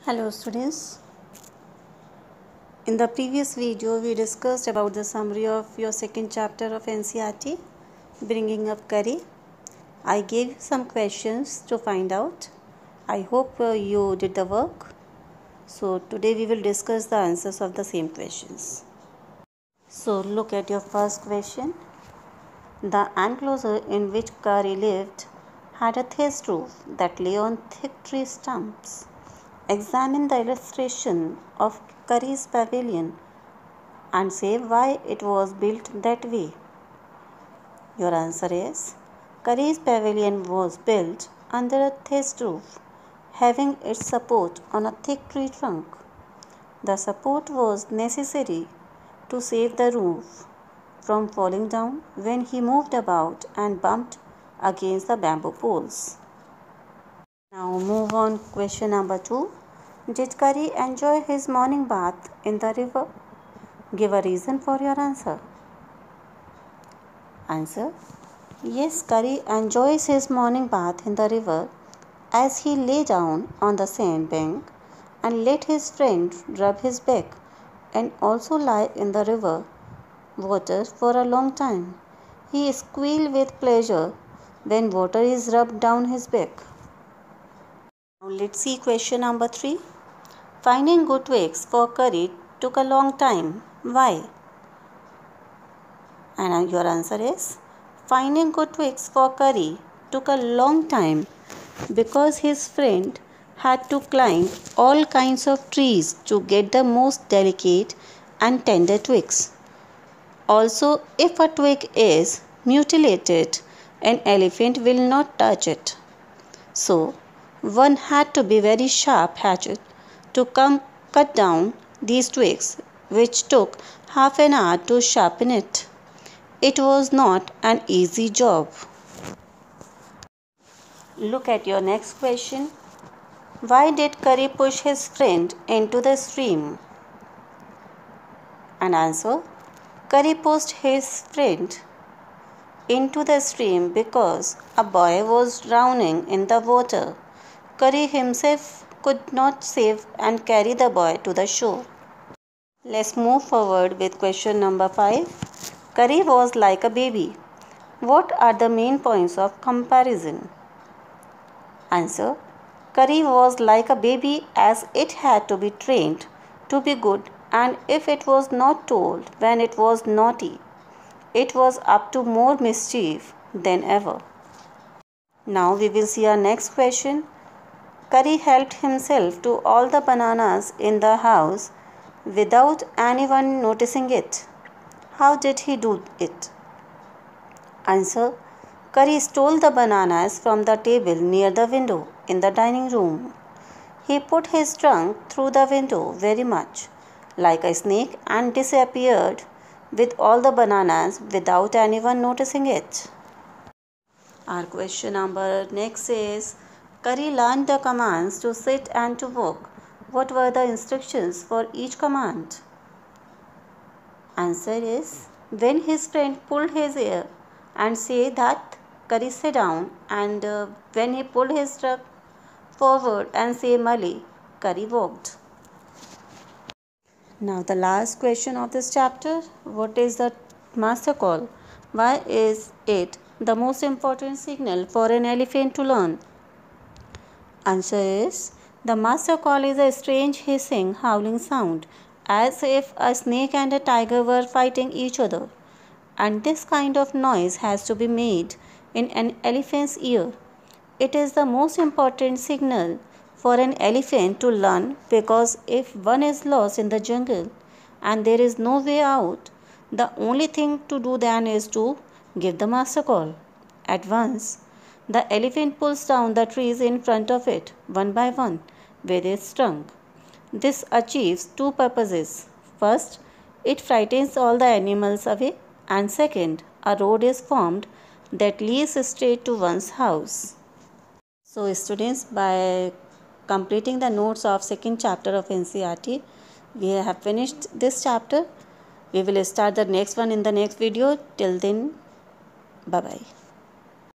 Hello students. In the previous video we discussed about the summary of your second chapter of NCERT, Bringing Up Curry. I gave some questions to find out. I hope you did the work. So today we will discuss the answers of the same questions. So look at your first question. The enclosure in which Curry lived had a thatched roof that lay on thick tree stumps. Examine the illustration of Curry's pavilion and say why it was built that way. Your answer is Curry's pavilion was built under a thatched roof, having its support on a thick tree trunk. The support was necessary to save the roof from falling down when he moved about and bumped against the bamboo poles. Now move on, question number 2. Did Curry enjoy his morning bath in the river? Give a reason for your answer. Answer. Yes, Curry enjoys his morning bath in the river as he lay down on the sand bank and let his friend rub his back and also lie in the river water for a long time. He squeals with pleasure when water is rubbed down his back. Now let's see question number 3. Finding good twigs for Curry took a long time. Why? And your answer is finding good twigs for Curry took a long time because his friend had to climb all kinds of trees to get the most delicate and tender twigs. Also, if a twig is mutilated, an elephant will not touch it. So, one had to be very sharp hatchet to cut down these twigs, which took half an hour to sharpen it. It was not an easy job. Look at your next question. Why did Curry push his friend into the stream? And answer. Curry pushed his friend into the stream because a boy was drowning in the water. Curry himself could not save and carry the boy to the shore. Let's move forward with question number 5. Curry was like a baby. What are the main points of comparison? Answer. Curry was like a baby as it had to be trained to be good, and if it was not told when it was naughty, it was up to more mischief than ever. Now we will see our next question. Curry helped himself to all the bananas in the house without anyone noticing it. How did he do it? Answer. Curry stole the bananas from the table near the window in the dining room. He put his trunk through the window very much like a snake and disappeared with all the bananas without anyone noticing it. Our question number next is, Curry learned the commands to sit and to walk. What were the instructions for each command? Answer is, when his friend pulled his ear and said that Curry sit down, and when he pulled his trunk forward and say Mali, Curry walked. Now the last question of this chapter. What is the master call? Why is it the most important signal for an elephant to learn? Answer is, the master call is a strange hissing, howling sound, as if a snake and a tiger were fighting each other. And this kind of noise has to be made in an elephant's ear. It is the most important signal for an elephant to learn because if one is lost in the jungle and there is no way out, the only thing to do then is to give the master call. At once, the elephant pulls down the trees in front of it, one by one, with its trunk. This achieves two purposes. First, it frightens all the animals away, and second, a road is formed that leads straight to one's house. So students, by completing the notes of second chapter of NCERT, we have finished this chapter. We will start the next one in the next video. Till then, bye bye.